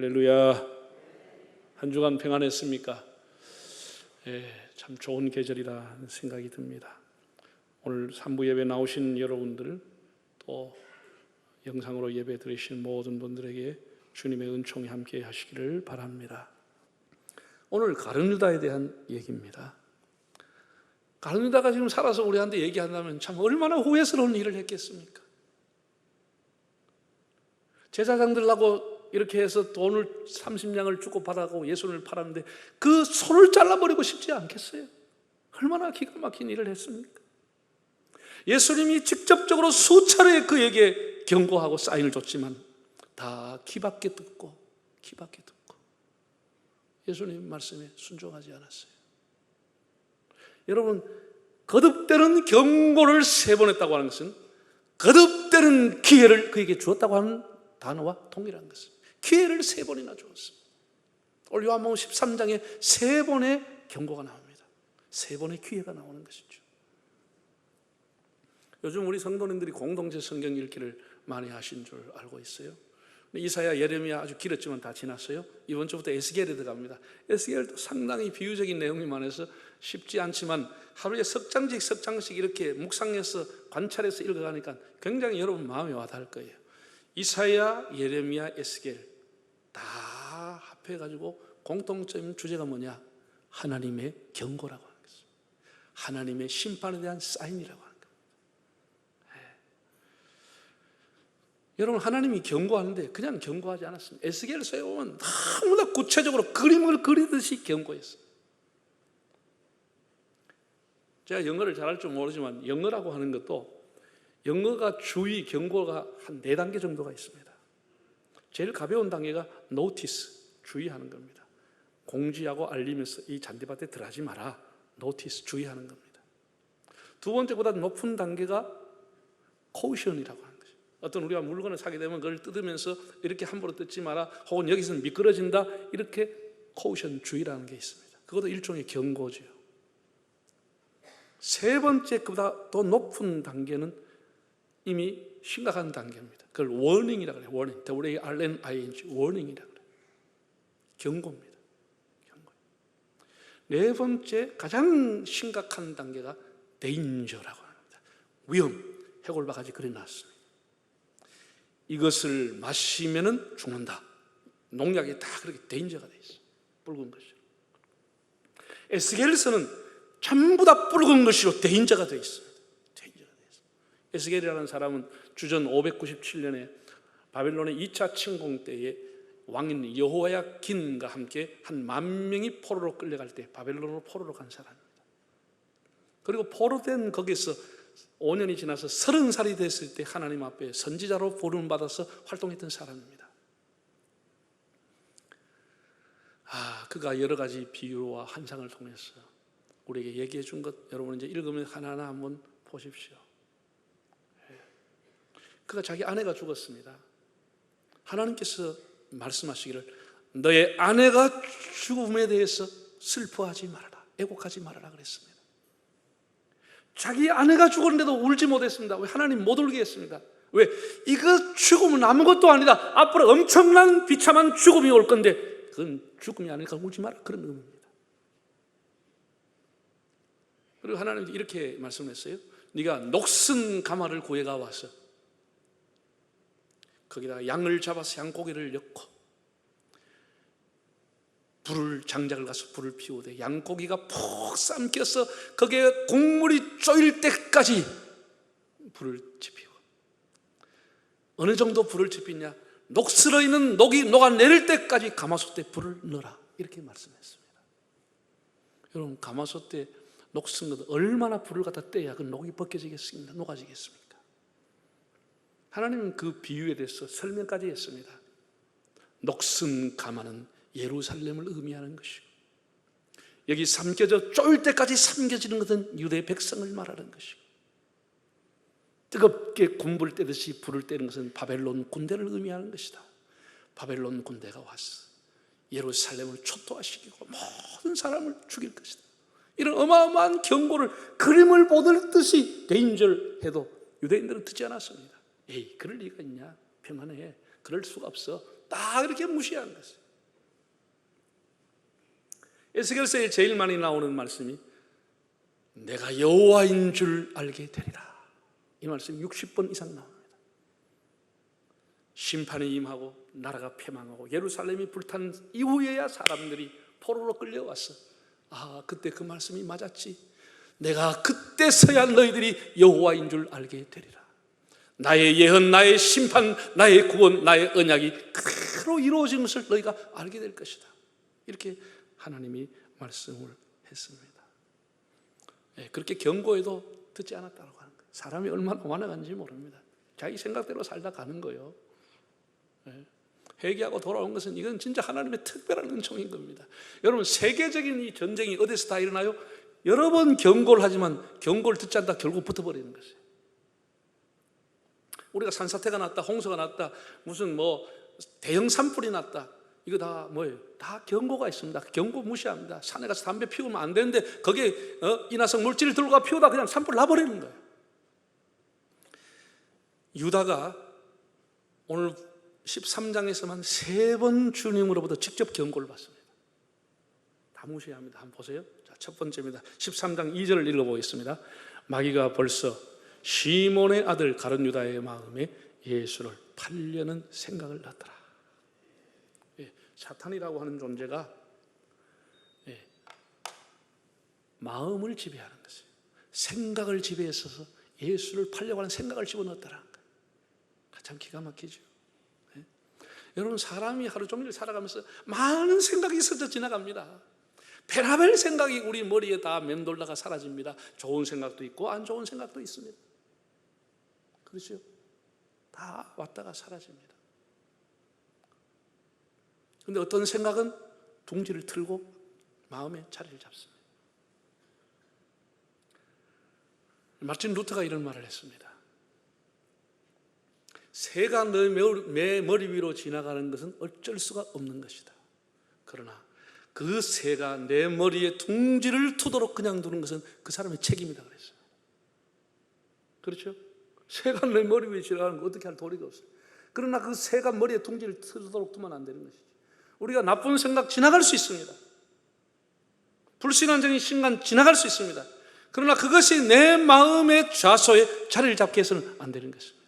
할렐루야. 한 주간 평안했습니까? 참 좋은 계절이라 생각이 듭니다. 오늘 3부 예배 나오신 여러분들, 또 영상으로 예배 드리신 모든 분들에게 주님의 은총이 함께 하시기를 바랍니다. 오늘 가룟 유다에 대한 얘기입니다. 가룟 유다가 지금 살아서 우리한테 얘기한다면 참 얼마나 후회스러운 일을 했겠습니까? 제사장들하고 이렇게 해서 돈을 30냥을 주고 받아가고 예수를 팔았는데 그 손을 잘라버리고 싶지 않겠어요? 얼마나 기가 막힌 일을 했습니까? 예수님이 직접적으로 수차례 그에게 경고하고 사인을 줬지만 다 귀밖에 듣고 예수님 말씀에 순종하지 않았어요. 여러분, 거듭되는 경고를 3번 했다고 하는 것은 거듭되는 기회를 그에게 주었다고 하는 단어와 동일한 것입니다. 기회를 3번이나 주었습니다. 오늘 요한복음 13장에 3번의 경고가 나옵니다. 3번의 기회가 나오는 것이죠. 요즘 우리 성도님들이 공동체 성경 읽기를 많이 하신 줄 알고 있어요. 이사야, 예레미야 아주 길었지만 다 지났어요. 이번 주부터 에스겔에 들어갑니다. 에스겔도 상당히 비유적인 내용이 많아서 쉽지 않지만 하루에 석 장씩 이렇게 묵상해서 관찰해서 읽어가니까 굉장히 여러분 마음에 와닿을 거예요. 이사야, 예레미야, 에스겔 다 합해가지고 공통점 주제가 뭐냐? 하나님의 경고라고 하는 것입니다. 하나님의 심판에 대한 사인이라고 하는 겁니다. 여러분, 하나님이 경고하는데 그냥 경고하지 않았습니다. 에스겔을 세우면 너무나 구체적으로 그림을 그리듯이 경고했어요. 제가 영어를 잘할 줄 모르지만 영어라고 하는 것도 영어가 주의, 경고가 한 4단계 정도가 있습니다. 제일 가벼운 단계가 notice, 주의하는 겁니다. 공지하고 알리면서 이 잔디밭에 들어가지 마라, notice, 주의하는 겁니다. 두 번째보다 높은 단계가 caution이라고 하는 거죠. 어떤 우리가 물건을 사게 되면 그걸 뜯으면서 이렇게 함부로 뜯지 마라, 혹은 여기서는 미끄러진다, 이렇게 caution, 주의라는 게 있습니다. 그것도 일종의 경고죠. 3번째 그보다 더 높은 단계는 이미 심각한 단계입니다. 그걸 warning이라고 해요. warning, W-A-R-N-I-N-G, warning이라고 해요. 경고입니다. 경고. 4번째 가장 심각한 단계가 danger라고 합니다. 위험, 해골바가지 그려놨습니다. 이것을 마시면은 죽는다. 농약이 다 그렇게 danger가 되어 있어요. 붉은 것이요. 에스겔서는 전부 다 붉은 것이로 danger가 되어 있습니다. 에스겔이라는 사람은 주전 597년에 바벨론의 2차 침공 때에 왕인 여호야긴과 함께 한 10,000명이 포로로 끌려갈 때 바벨론으로 포로로 간 사람입니다. 그리고 포로된 거기서 5년이 지나서 30살이 됐을 때 하나님 앞에 선지자로 부름받아서 활동했던 사람입니다. 그가 여러 가지 비유와 환상을 통해서 우리에게 얘기해 준 것, 여러분 이제 읽으면 하나하나 한번 보십시오. 그가 자기 아내가 죽었습니다. 하나님께서 말씀하시기를 너의 아내가 죽음에 대해서 슬퍼하지 말아라, 애곡하지 말아라 그랬습니다. 자기 아내가 죽었는데도 울지 못했습니다. 왜? 하나님 못 울게 했습니다. 왜? 이거 죽음은 아무것도 아니다. 앞으로 엄청난 비참한 죽음이 올 건데 그건 죽음이 아니니까 울지 마라, 그런 의미입니다. 그리고 하나님이 이렇게 말씀했어요. 네가 녹슨 가마를 구해가 와서 거기다가 양을 잡아서 양고기를 엮고 장작을 가서 불을 피우되 양고기가 푹 삶겨서 거기에 국물이 쪼일 때까지 불을 지피고, 어느 정도 불을 지피냐, 녹슬어 있는 녹이 녹아내릴 때까지 가마솥에 불을 넣어라, 이렇게 말씀했습니다. 여러분, 가마솥에 녹슨 것 얼마나 불을 갖다 떼야 그 녹이 벗겨지겠습니까? 녹아지겠습니까? 하나님은 그 비유에 대해서 설명까지 했습니다. 녹슨 가마는 예루살렘을 의미하는 것이고, 여기 삼켜져 쪼일 때까지 삼켜지는 것은 유대 백성을 말하는 것이고, 뜨겁게 군불 떼듯이 불을 떼는 것은 바벨론 군대를 의미하는 것이다. 바벨론 군대가 와서 예루살렘을 초토화시키고 모든 사람을 죽일 것이다. 이런 어마어마한 경고를 그림을 보듯이 데인저를 해도 유대인들은 듣지 않았습니다. 에이, 그럴 리가 있냐? 평안해. 그럴 수가 없어. 딱 이렇게 무시한 것이에요. 에스겔서에 제일 많이 나오는 말씀이 내가 여호와인 줄 알게 되리라. 이 말씀이 60번 이상 나옵니다. 심판이 임하고 나라가 패망하고 예루살렘이 불탄 이후에야 사람들이 포로로 끌려왔어. 아, 그때 그 말씀이 맞았지. 내가 그때서야 너희들이 여호와인 줄 알게 되리라. 나의 예언, 나의 심판, 나의 구원, 나의 언약이 그대로 이루어진 것을 너희가 알게 될 것이다. 이렇게 하나님이 말씀을 했습니다. 그렇게 경고해도 듣지 않았다고 하는 거예요. 사람이 얼마나 완악한지 모릅니다. 자기 생각대로 살다 가는 거예요. 회개하고 돌아온 것은 이건 진짜 하나님의 특별한 은총인 겁니다. 여러분, 세계적인 이 전쟁이 어디서 다 일어나요? 여러 번 경고를 하지만 경고를 듣지 않다 결국 붙어버리는 것이에요. 우리가 산사태가 났다, 홍수가 났다, 무슨 대형 산불이 났다, 이거 다 뭐예요? 다 경고가 있습니다. 경고 무시합니다. 산에 가서 담배 피우면 안 되는데 거기에 인화성 물질을 들고 가 피우다 그냥 산불 나버리는 거예요. 유다가 오늘 13장에서만 3번 주님으로부터 직접 경고를 받습니다. 다 무시합니다. 한번 보세요. 자, 첫 번째입니다. 13장 2절을 읽어보겠습니다. 마귀가 벌써 시몬의 아들 가룟 유다의 마음에 예수를 팔려는 생각을 낳더라. 사탄이라고 하는 존재가 마음을 지배하는 것이에요. 생각을 지배했어서 예수를 팔려고 하는 생각을 집어넣었다라는 거예요. 참 기가 막히죠. 여러분, 사람이 하루 종일 살아가면서 많은 생각이 스쳐 지나갑니다. 베라벨 생각이 우리 머리에 다 맴돌다가 사라집니다. 좋은 생각도 있고 안 좋은 생각도 있습니다. 그렇죠? 다 왔다가 사라집니다. 그런데 어떤 생각은 둥지를 틀고 마음에 자리를 잡습니다. 마틴 루터가 이런 말을 했습니다. 새가 내 머리 위로 지나가는 것은 어쩔 수가 없는 것이다. 그러나 그 새가 내 머리에 둥지를 투도록 그냥 두는 것은 그 사람의 책임이다 그랬어요. 그렇죠? 새가 내 머리 위에 지나가는 거 어떻게 할 도리가 없어요. 그러나 그 새가 머리에 둥지를 투도록 두면 안 되는 것이죠. 우리가 나쁜 생각 지나갈 수 있습니다. 불신앙적인 순간 지나갈 수 있습니다. 그러나 그것이 내 마음의 좌소에 자리를 잡게 해서는 안 되는 것입니다.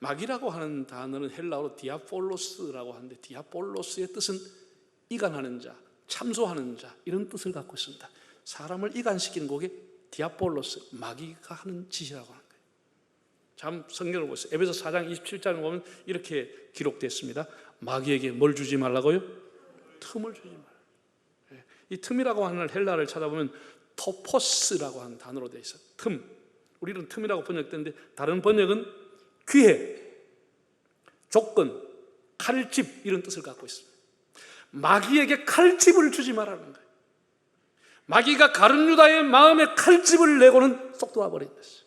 마귀라고 하는 단어는 헬라어로 디아폴로스라고 하는데, 디아폴로스의 뜻은 이간하는 자, 참소하는 자, 이런 뜻을 갖고 있습니다. 사람을 이간시키는 곡에 디아폴로스, 마귀가 하는 짓이라고 하는 거예요. 참 성경을 보세요. 에베소 4장 27장을 보면 이렇게 기록됐습니다. 마귀에게 뭘 주지 말라고요? 틈을 주지 말라. 이 틈이라고 하는 헬라를 찾아보면 토포스라고 하는 단어로 되어 있어요. 틈. 우리는 틈이라고 번역되는데 다른 번역은 기회, 조건, 칼집, 이런 뜻을 갖고 있습니다. 마귀에게 칼집을 주지 말라는 거예요. 마귀가 가룟 유다의 마음에 칼집을 내고는 쏙 도와버린 것이에요.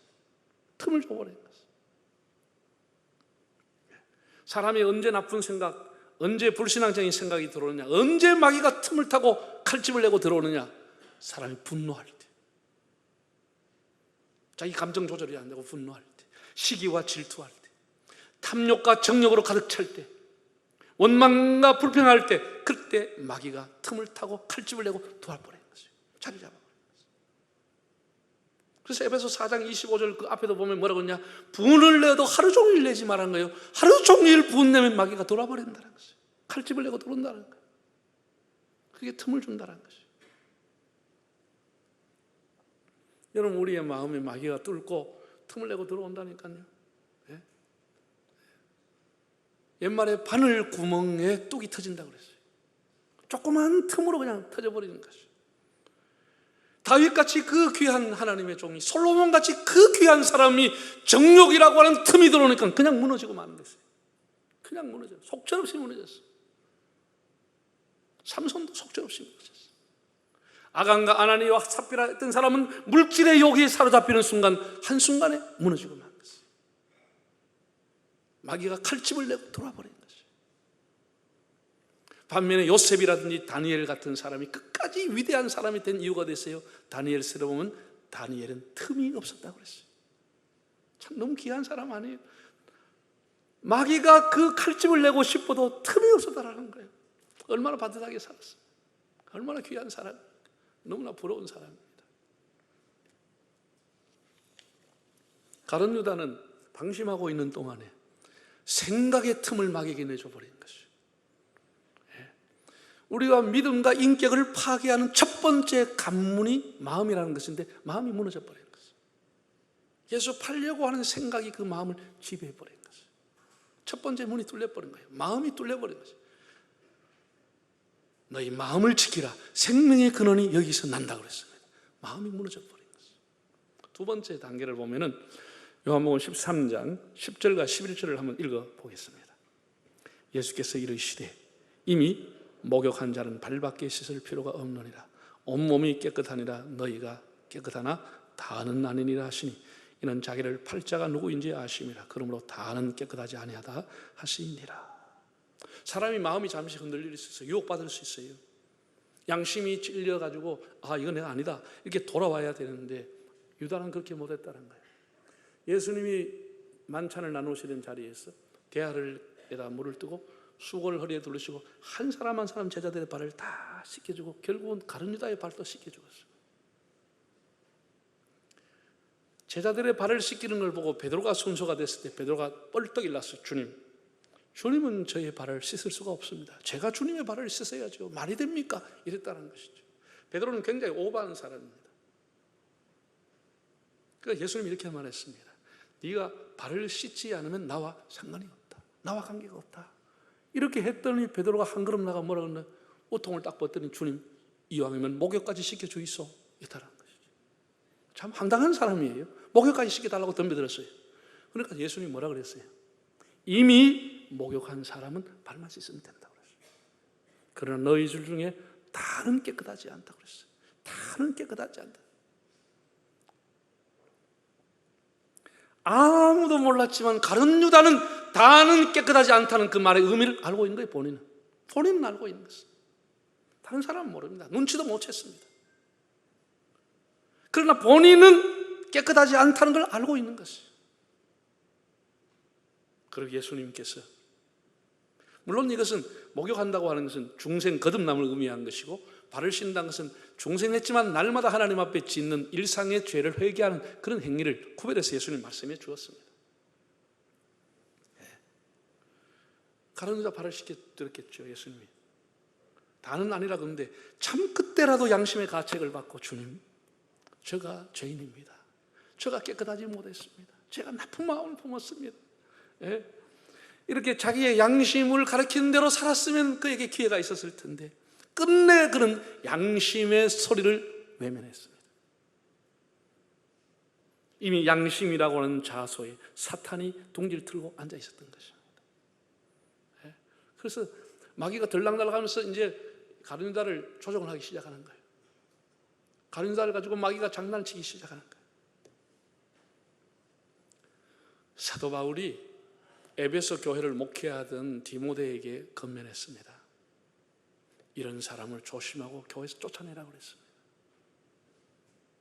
틈을 줘버린 것이에요. 사람이 언제 나쁜 생각, 언제 불신앙적인 생각이 들어오느냐, 언제 마귀가 틈을 타고 칼집을 내고 들어오느냐, 사람이 분노할 때, 자기 감정 조절이 안 되고 분노할 때, 시기와 질투할 때, 탐욕과 정욕으로 가득 찰 때, 원망과 불평할 때, 그때 마귀가 틈을 타고 칼집을 내고 도와버리는 것이에요. 자리 잡아버리는 것이에요. 그래서 에베소 4장 25절 그 앞에도 보면 뭐라고 했냐, 분을 내도 하루 종일 내지 말라는 거예요. 하루 종일 분 내면 마귀가 돌아버린다는 것이에요. 칼집을 내고 들어온다는 거예요. 그게 틈을 준다는 것이에요. 여러분, 우리의 마음에 마귀가 뚫고 틈을 내고 들어온다니까요. 예? 옛말에 바늘 구멍에 뚝이 터진다고 그랬어요. 조그만 틈으로 그냥 터져버리는 것이에요. 다윗같이 그 귀한 하나님의 종이, 솔로몬같이 그 귀한 사람이 정욕이라고 하는 틈이 들어오니까 그냥 무너지고 마는 것이에요. 그냥 무너져요. 속절없이 무너졌어요. 삼손도 속절없이 무너졌어요. 아간과 아나니와 삽비라 했던 사람은 물질의 욕에 사로잡히는 순간, 한순간에 무너지고 만 것이에요. 마귀가 칼집을 내고 돌아버린 것이에요. 반면에 요셉이라든지 다니엘 같은 사람이 끝까지 위대한 사람이 된 이유가 됐어요. 다니엘서를 보면 다니엘은 틈이 없었다고 그랬어요. 참 너무 귀한 사람 아니에요? 마귀가 그 칼집을 내고 싶어도 틈이 없었다라는 거예요. 얼마나 반듯하게 살았어요. 얼마나 귀한 사람, 너무나 부러운 사람입니다. 가룟 유다는 방심하고 있는 동안에 생각의 틈을 마귀에게 내줘버린 것이죠. 우리가 믿음과 인격을 파괴하는 첫 번째 관문이 마음이라는 것인데 마음이 무너져버린 것이죠. 예수 팔려고 하는 생각이 그 마음을 지배해버린 것이죠. 첫 번째 문이 뚫려버린 거예요. 마음이 뚫려버린 것이죠. 너희 마음을 지키라. 생명의 근원이 여기서 난다고 그랬습니다. 마음이 무너져버린 것이죠. 두 번째 단계를 보면은 요한복음 13장 10절과 11절을 한번 읽어보겠습니다. 예수께서 이르시되 이미 목욕한 자는 발밖에 씻을 필요가 없느니라. 온몸이 깨끗하니라. 너희가 깨끗하나 다는 아니니라 하시니 이는 자기를 팔 자가 누구인지 아심이라. 그러므로 다는 깨끗하지 아니하다 하시니라. 사람이 마음이 잠시 흔들릴 수 있어요. 유혹받을 수 있어요. 양심이 찔려가지고 이건 내가 아니다 이렇게 돌아와야 되는데 유다는 그렇게 못했다는 거예요. 예수님이 만찬을 나누시던 자리에서 대야를에다 물을 뜨고 수건을 허리에 둘르시고 한 사람 한 사람 제자들의 발을 다 씻겨주고 결국은 가룟 유다의 발도 씻겨주었어요. 제자들의 발을 씻기는 걸 보고 베드로가 순서가 됐을 때 베드로가 뻘떡 일났어요. 주님은 저의 발을 씻을 수가 없습니다. 제가 주님의 발을 씻어야죠. 말이 됩니까? 이랬다는 것이죠. 베드로는 굉장히 오버한 사람입니다. 그러니까 예수님이 이렇게 말했습니다. 네가 발을 씻지 않으면 나와 상관이 없다. 나와 관계가 없다. 이렇게 했더니 베드로가 한 걸음 나가 뭐라고 했나? 옷통을 딱 벗더니 주님 이왕이면 목욕까지 시켜주이소. 이랬다는 것이죠. 참 황당한 사람이에요. 목욕까지 시켜달라고 덤벼들었어요. 그러니까 예수님이 뭐라 그랬어요? 이미 목욕한 사람은 발만 씻으면 된다고 그랬어요. 그러나 너희 줄 중에 다는 깨끗하지 않다고 그랬어요. 다는 깨끗하지 않다. 아무도 몰랐지만 가룟 유다는 다는 깨끗하지 않다는 그 말의 의미를 알고 있는 거예요. 본인은 알고 있는 것입니다. 다른 사람은 모릅니다. 눈치도 못 챘습니다. 그러나 본인은 깨끗하지 않다는 걸 알고 있는 것이에요. 그리고 예수님께서 물론 이것은 목욕한다고 하는 것은 중생 거듭남을 의미한 것이고 발을 씻는다는 것은 중생했지만 날마다 하나님 앞에 짓는 일상의 죄를 회개하는 그런 행위를 구별해서 예수님 말씀해 주었습니다. 가룟 유다 발을 씻겨드렸겠죠. 예수님이 다는 아니라 그런데 참 그때라도 양심의 가책을 받고 주님 제가 죄인입니다. 제가 깨끗하지 못했습니다. 제가 나쁜 마음을 품었습니다. 이렇게 자기의 양심을 가르치는 대로 살았으면 그에게 기회가 있었을 텐데 끝내 그런 양심의 소리를 외면했습니다. 이미 양심이라고 하는 자소에 사탄이 둥지를 틀고 앉아 있었던 것입니다. 그래서 마귀가 들락날락하면서 이제 가룟 유다를 조종을 하기 시작하는 거예요. 가룟 유다를 가지고 마귀가 장난을 치기 시작하는 거예요. 사도 바울이 에베소 교회를 목회하던 디모데에게 건면했습니다. 이런 사람을 조심하고 교회에서 쫓아내라고 그랬습니다.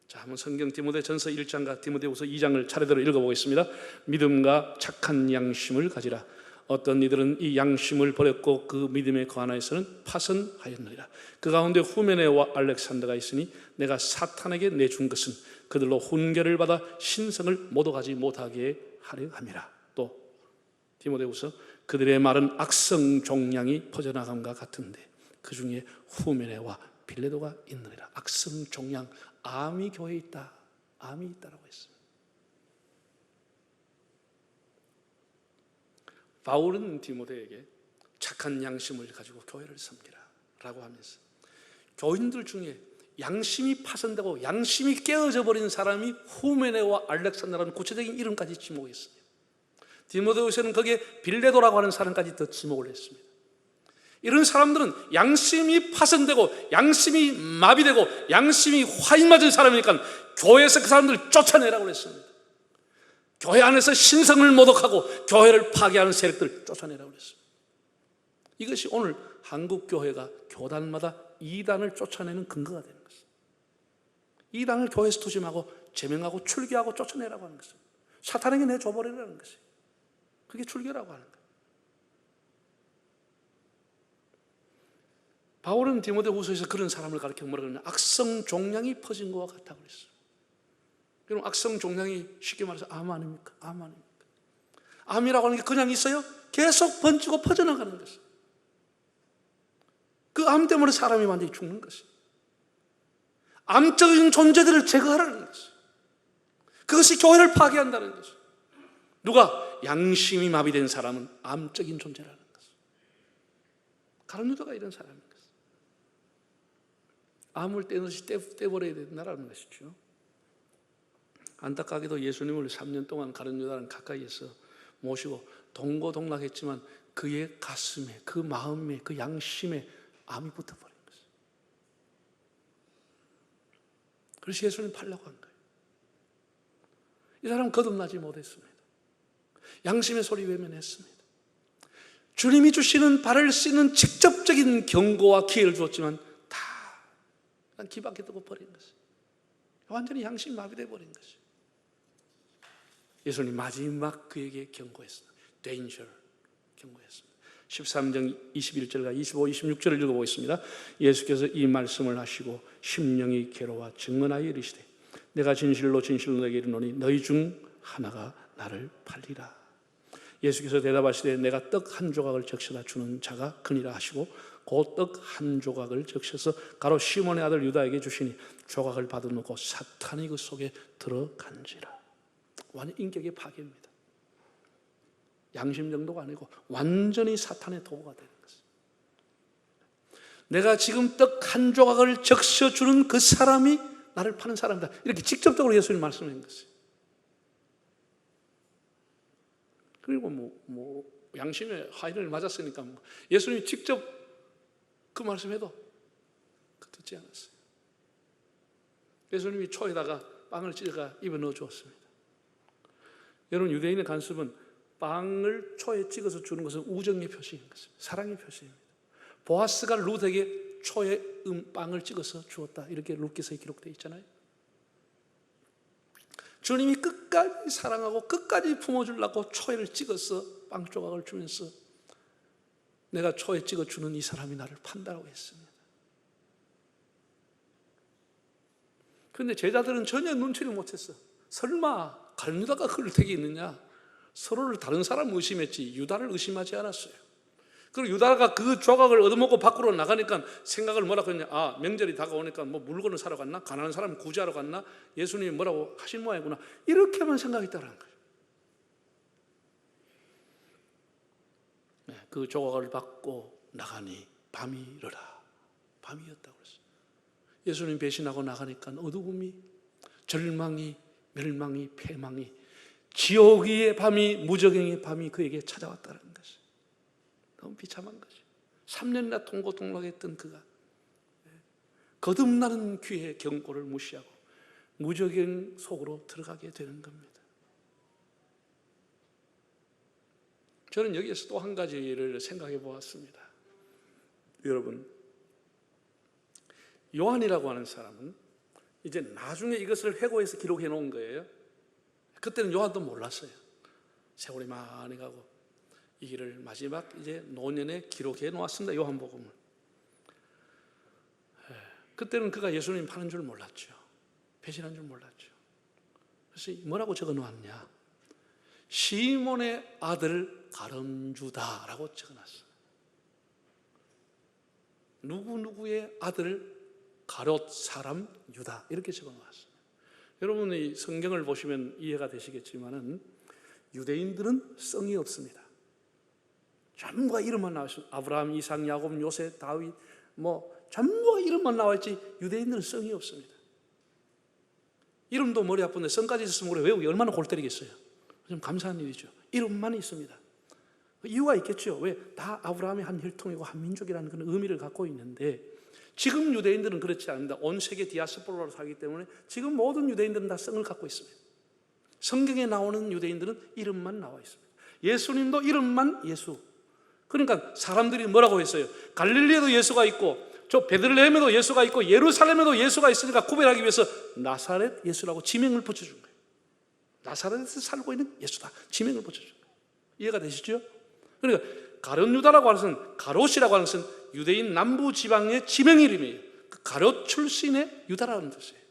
자, 한번 성경 디모데전서 1장과 디모데후서 2장을 차례대로 읽어보겠습니다. 믿음과 착한 양심을 가지라. 어떤 이들은 이 양심을 버렸고 그 믿음에 관하여서는 파선하였느니라. 그 가운데 후메네와 알렉산더가 있으니 내가 사탄에게 내준 것은 그들로 훈계를 받아 신성을 모독하지 못하게 하려 함이라. 또 디모데후서 그들의 말은 악성 종양이 퍼져나감과 같은데 그 중에 후메네와 빌레도가 있느니라. 악성 종양, 암이 교회에 있다. 암이 있다라고 했습니다. 바울은 디모데에게 착한 양심을 가지고 교회를 섬기라 라고 하면서 교인들 중에 양심이 파손되고 양심이 깨어져 버린 사람이 후메네와 알렉산더라는 구체적인 이름까지 지목했어요. 디모데후서는 거기에 빌레도라고 하는 사람까지 더 지목을 했습니다. 이런 사람들은 양심이 파손되고 양심이 마비되고 양심이 화인 맞은 사람이니까 교회에서 그 사람들을 쫓아내라고 했습니다. 교회 안에서 신성을 모독하고 교회를 파괴하는 세력들을 쫓아내라고 했습니다. 이것이 오늘 한국 교회가 교단마다 이단을 쫓아내는 근거가 되는 것입니다. 이단을 교회에서 투심하고 제명하고 출교하고 쫓아내라고 하는 것입니다. 사탄에게 내줘버리라는 것이. 그게 출교라고 하는 거예요. 바울은 디모데후서에서 그런 사람을 가르쳐 뭐라 그러냐, 악성 종양이 퍼진 것과 같다고 그랬어요. 그럼 악성 종양이 쉽게 말해서 암 아닙니까? 암 아닙니까? 암이라고 하는 게 그냥 있어요? 계속 번지고 퍼져나가는 것이에요. 그 암 때문에 사람이 완전히 죽는 것이에요. 암적인 존재들을 제거하라는 것이에요. 그것이 교회를 파괴한다는 것이에요. 누가? 양심이 마비된 사람은 암적인 존재라는 것이에요. 가룟 유다가 이런 사람인 것이에요. 암을 떼듯이 떼버려야 된다는 것이죠. 안타깝게도 예수님을 3년 동안 가룟 유다는 가까이에서 모시고 동고동락했지만 그의 가슴에, 그 마음에, 그 양심에 암이 붙어버린 것이에요. 그래서 예수님 팔려고 한 거예요. 이 사람은 거듭나지 못했습니다. 양심의 소리 외면했습니다. 주님이 주시는 발을 씻는 직접적인 경고와 기회를 주었지만 다 기밖에 두고 버린 것이에요. 완전히 양심이 마비되어 버린 것이에요. 예수님 마지막 그에게 경고했습니다. Danger, 경고했습니다. 13장 21절과 25, 26절을 읽어보겠습니다. 예수께서 이 말씀을 하시고 심령이 괴로워 증언하여 이르시되 내가 진실로 진실로 너에게 이르노니 너희 중 하나가 나를 팔리라. 예수께서 대답하시되 내가 떡 한 조각을 적셔다 주는 자가 그니라 하시고 그 떡 한 조각을 적셔서 가로 시몬의 아들 유다에게 주시니 조각을 받아놓고 사탄이 그 속에 들어간지라. 완전 인격의 파괴입니다. 양심 정도가 아니고 완전히 사탄의 도구가 되는 것입니다. 내가 지금 떡 한 조각을 적셔주는 그 사람이 나를 파는 사람이다. 이렇게 직접적으로 예수님 말씀하신 것이에요. 그리고 양심의 화인을 맞았으니까 예수님이 직접 그 말씀해도 듣지 않았어요. 예수님이 초에다가 빵을 찢어가 입에 넣어 주었습니다. 여러분, 유대인의 관습은 빵을 초에 찍어서 주는 것은 우정의 표시인 것입니다. 사랑의 표시입니다. 보아스가 룻에게 초에 빵을 찍어서 주었다. 이렇게 룻기서에 기록되어 있잖아요. 주님이 끝까지 사랑하고 끝까지 품어주려고 초에를 찍어서 빵 조각을 주면서 내가 초에 찍어주는 이 사람이 나를 판다고 했습니다. 그런데 제자들은 전혀 눈치를 못했어. 설마 가룟 유다가 그럴 택이 있느냐? 서로를 다른 사람 의심했지 유다를 의심하지 않았어요. 그리고 유다가 그 조각을 얻어먹고 밖으로 나가니까 생각을 뭐라고 했냐? 아, 명절이 다가오니까 뭐 물건을 사러 갔나? 가난한 사람 구제하러 갔나? 예수님이 뭐라고 하신 모양이구나. 이렇게만 생각했다는 거예요. 네, 그 조각을 받고 나가니 밤이 이르라. 밤이었다고 그랬어요. 예수님 배신하고 나가니까 어두움이, 절망이, 멸망이, 패망이, 지옥의 밤이, 무저갱의 밤이 그에게 찾아왔다는 것이 너무 비참한 것이. 3년이나 통고동락했던 그가 거듭나는 귀의 경고를 무시하고 무저갱 속으로 들어가게 되는 겁니다. 저는 여기에서 또 한 가지를 생각해 보았습니다. 여러분, 요한이라고 하는 사람은 이제 나중에 이것을 회고해서 기록해 놓은 거예요. 그때는 요한도 몰랐어요. 세월이 많이 가고 이 길을 마지막 이제 노년에 기록해 놓았습니다. 요한복음을. 그때는 그가 예수님 파는 줄 몰랐죠. 배신한 줄 몰랐죠. 그래서 뭐라고 적어 놓았냐? 시몬의 아들 가룟 유다라고 적어 놨어요. 누구누구의 아들 가롯 사람 유다 이렇게 적어 놓았어요. 여러분이 성경을 보시면 이해가 되시겠지만은 유대인들은 성이 없습니다. 전부가 이름만 나와 있어요. 아브라함, 이삭, 야곱, 요셉, 다윗 전부가 이름만 나와 있지 유대인들은 성이 없습니다. 이름도 머리 아픈데 성까지 있었으면 우리 외우기 얼마나 골 때리겠어요. 좀 감사한 일이죠. 이름만 있습니다. 이유가 있겠죠. 왜? 다 아브라함의 한 혈통이고 한 민족이라는 그런 의미를 갖고 있는데 지금 유대인들은 그렇지 않습니다. 온 세계 디아스포라로 살기 때문에 지금 모든 유대인들은 다 성을 갖고 있습니다. 성경에 나오는 유대인들은 이름만 나와 있습니다. 예수님도 이름만 예수. 그러니까 사람들이 뭐라고 했어요? 갈릴리에도 예수가 있고 저 베들레헴에도 예수가 있고 예루살렘에도 예수가 있으니까 구별하기 위해서 나사렛 예수라고 지명을 붙여준 거예요. 나사렛에서 살고 있는 예수다. 지명을 붙여줘. 이해가 되시죠? 그러니까 가룟 유다라고 하는 것은, 가롯이라고 하는 것은 유대인 남부 지방의 지명 이름이에요. 그 가롯 출신의 유다라는 뜻이에요.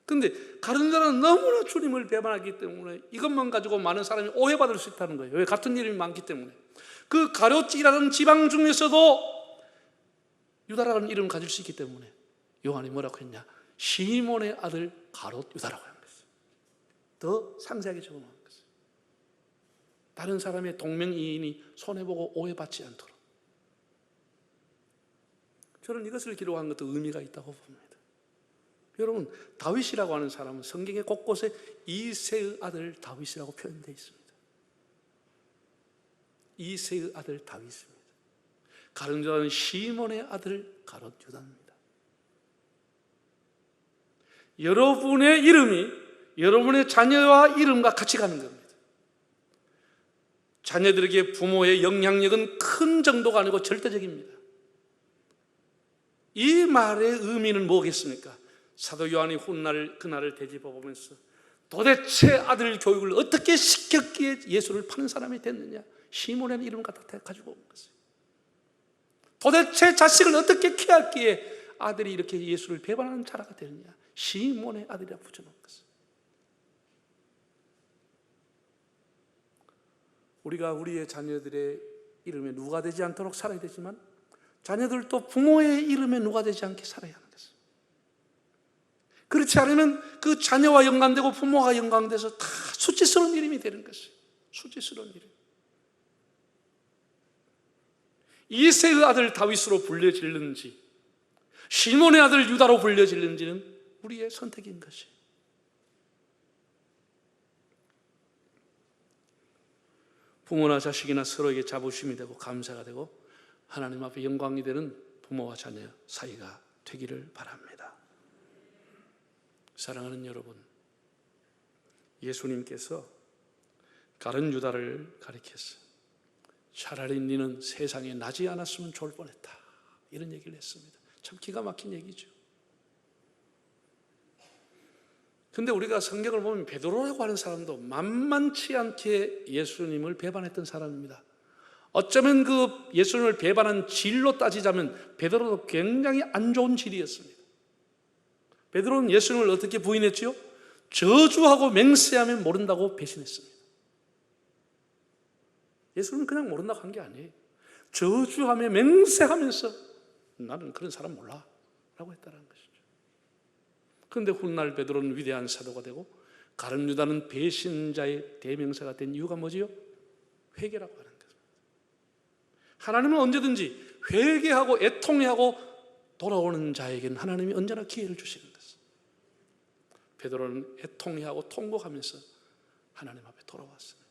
그런데 가룟 유다는 너무나 주님을 배반하기 때문에 이것만 가지고 많은 사람이 오해받을 수 있다는 거예요. 왜? 같은 이름이 많기 때문에. 그 가롯이라는 지방 중에서도 유다라는 이름을 가질 수 있기 때문에 요한이 뭐라고 했냐? 시몬의 아들 가롯 유다라고 하는 것이죠. 더 상세하게 적어놓은 것이죠. 다른 사람의 동명이인이 손해보고 오해받지 않도록. 저는 이것을 기록한 것도 의미가 있다고 봅니다. 여러분, 다윗이라고 하는 사람은 성경의 곳곳에 이새의 아들 다윗이라고 표현되어 있습니다. 이새의 아들 다윗입니다. 가룟 유다는 시몬의 아들 가롯 유다입니다. 여러분의 이름이 여러분의 자녀와 이름과 같이 가는 겁니다. 자녀들에게 부모의 영향력은 큰 정도가 아니고 절대적입니다. 이 말의 의미는 뭐겠습니까? 사도 요한이 훗날 그날을 되짚어보면서 도대체 아들 교육을 어떻게 시켰기에 예수를 파는 사람이 됐느냐? 시몬의 이름을 갖다 가지고 온 것이에요. 도대체 자식을 어떻게 키웠기에 아들이 이렇게 예수를 배반하는 자라가 되느냐? 시몬의 아들이라 붙여놓은 것이에요. 우리가 우리의 자녀들의 이름에 누가 되지 않도록 살아야 되지만 자녀들도 부모의 이름에 누가 되지 않게 살아야 하는 것입니다. 그렇지 않으면 그 자녀와 연관되고 부모가 연관돼서 다 수치스러운 이름이 되는 것이에요. 수치스러운 이름. 이새의 아들 다윗으로 불려질는지 시몬의 아들 유다로 불려질는지는 우리의 선택인 것이에요. 부모나 자식이나 서로에게 자부심이 되고 감사가 되고 하나님 앞에 영광이 되는 부모와 자녀 사이가 되기를 바랍니다. 사랑하는 여러분, 예수님께서 가룟 유다를 가리켜서 차라리 너는 세상에 나지 않았으면 좋을 뻔했다, 이런 얘기를 했습니다. 참 기가 막힌 얘기죠. 근데 우리가 성경을 보면 베드로라고 하는 사람도 만만치 않게 예수님을 배반했던 사람입니다. 어쩌면 그 예수님을 배반한 질로 따지자면 베드로도 굉장히 안 좋은 질이었습니다. 베드로는 예수님을 어떻게 부인했죠? 저주하고 맹세하면 모른다고 배신했습니다. 예수님은 그냥 모른다고 한 게 아니에요. 저주하며 맹세하면서 나는 그런 사람 몰라 라고 했다는 것이죠. 그런데 훗날 베드로는 위대한 사도가 되고 가룟 유다는 배신자의 대명사가 된 이유가 뭐지요? 회개라고 하는 것입니다. 하나님은 언제든지 회개하고 애통해하고 돌아오는 자에게는 하나님이 언제나 기회를 주시는 것입니다. 베드로는 애통해하고 통곡하면서 하나님 앞에 돌아왔습니다.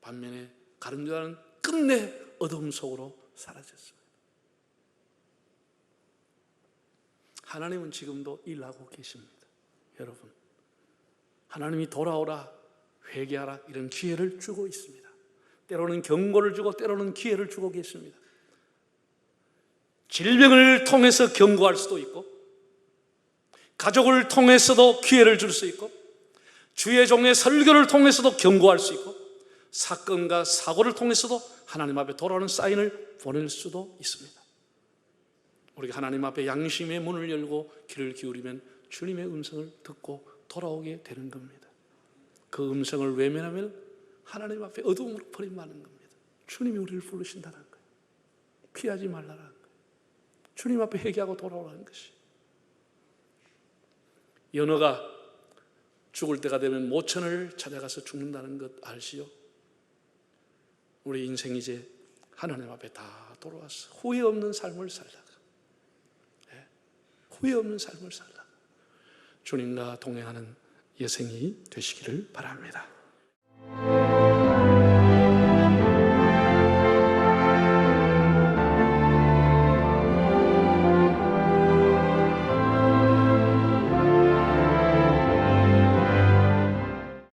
반면에 가룟 유다는 끝내 어둠 속으로 사라졌습니다. 하나님은 지금도 일하고 계십니다. 여러분, 하나님이 돌아오라, 회개하라 이런 기회를 주고 있습니다. 때로는 경고를 주고 때로는 기회를 주고 계십니다. 질병을 통해서 경고할 수도 있고 가족을 통해서도 기회를 줄 수 있고 주의 종의 설교를 통해서도 경고할 수 있고 사건과 사고를 통해서도 하나님 앞에 돌아오는 사인을 보낼 수도 있습니다. 우리가 하나님 앞에 양심의 문을 열고 귀를 기울이면 주님의 음성을 듣고 돌아오게 되는 겁니다. 그 음성을 외면하면 하나님 앞에 어두움으로 버림받는 겁니다. 주님이 우리를 부르신다는 거예요. 피하지 말라는 거예요. 주님 앞에 회개하고 돌아오라는 것이. 연어가 죽을 때가 되면 모천을 찾아가서 죽는다는 것 아시죠? 우리 인생 이제 하나님 앞에 다 돌아와서 후회 없는 삶을 살다가 후회 없는 삶을 살다가 주님과 동행하는 여생이 되시기를 바랍니다.